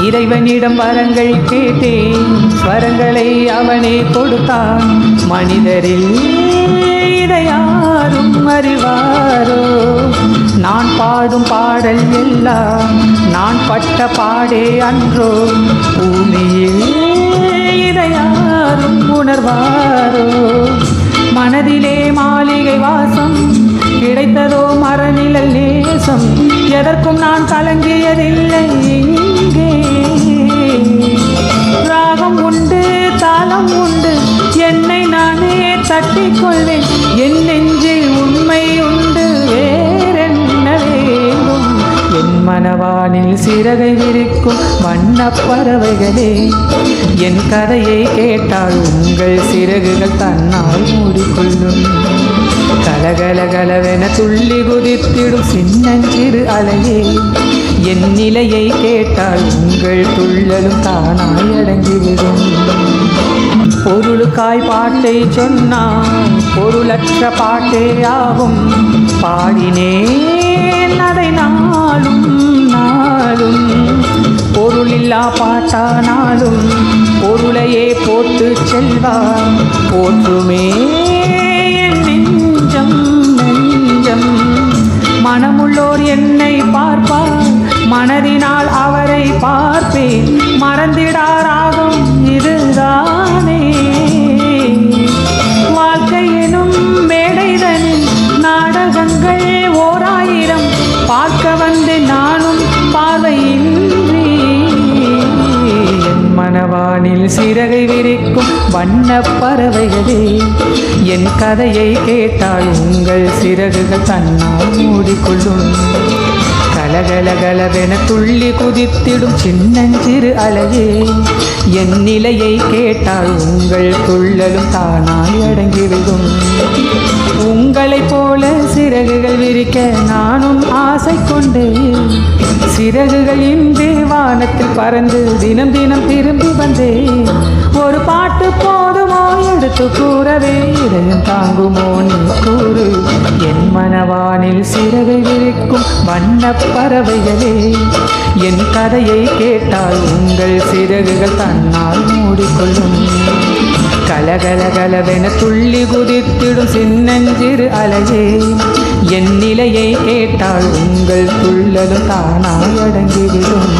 இறைவனிடம் வரங்கள் கேட்டேன், ஸ்வரங்களை அவனே கொடுத்தான். மனிதரில் இதை யாரும் அறிவாரோ? நான் பாடும் பாடல் எல்லாம் நான் பட்ட பாடே அன்றோ? பூமியில் இதை யாரும் உணர்வாரோ? மனதிலே மாளிகை வாசம், கிடைத்ததோ மரநிழல் நேசம். எதற்கும் நான் கலங்கியதில்லை இங்கே. ராகம் உண்டு, தாளம் உண்டு, என்னை நானே தட்டிக் கொள்வேன். என் நெஞ்சில் உண்மை உண்டு, வேறென்ன வேண்டும்? என் மனவானில் சிறகை விரிக்கும் வண்ணப் பறவைகளே, என் கதையை கேட்டால் உங்கள் சிறகுகள் தன்னால் மூடிக்கொள்ளும். கலகலகலவென துள்ளி குதித்திடும் சின்னஞ்சிறு அலையே, என் நிலையை கேட்டால் உங்கள் துள்ளலும் தானாய் அடங்கிவிடும். பொருளுக்காய் பாட்டை சொன்னால் பொருளற்ற பாட்டே ஆகும். பாடினேன் அதை நாளும் நாளும், பொருளில்லா பாட்டானாலும் பொருளையே போட்டு செல்வார். போற்றுமே என் நெஞ்சம் நெஞ்சம். மனமுள்ளோர் என்னை பார்ப்பார், மனதினால் அவரை பார்ப்பேன். மறந்திடாராகும் இதுதானே வாழ்க்கை எனும் மேடைதனில் நாடகங்கள் ஓராயிரம் பார்க்க வந்து நானும் பார்வையின்றி. என் மனவானில் சிறகை விரிக்கும் வண்ணப் பறவைகளே, என் கதையை கேட்டால் உங்கள் சிறகுகள் தன்னால் மூடிக்கொள்ளும். கலகலகலவென துள்ளி குதித்திடும் சின்னஞ்சிறு அலையே, என் நிலையை கேட்டால் உங்கள் துள்ளலும் தானாய் அடங்கிவிடும். உங்களைப் போல சிறகுகள் விரிக்க நானும் ஆசை கொண்டேன். சிறகுகள் இன்றி வானத்தில் பறந்து தினம் தினம் திரும்பி வந்தேன். ஒரு பாட்டு போதுமோ எடுத்து கூறவே, இதயம் தாங்குமோ நீ கூறு? என் மனவானில் சிறகை விரிக்கும் வண்ணப் பறவைகளே, என் கதையை கேட்டால் உங்கள் சிறகுகள் தன்னால் மூடிக்கொள்ளும். கலகலகலவென துள்ளி குதித்திடும் சின்னஞ்சிறு அலையே, என் நிலையை கேட்டால் உங்கள் துள்ளலும் தானாய் அடங்கிவிடும்.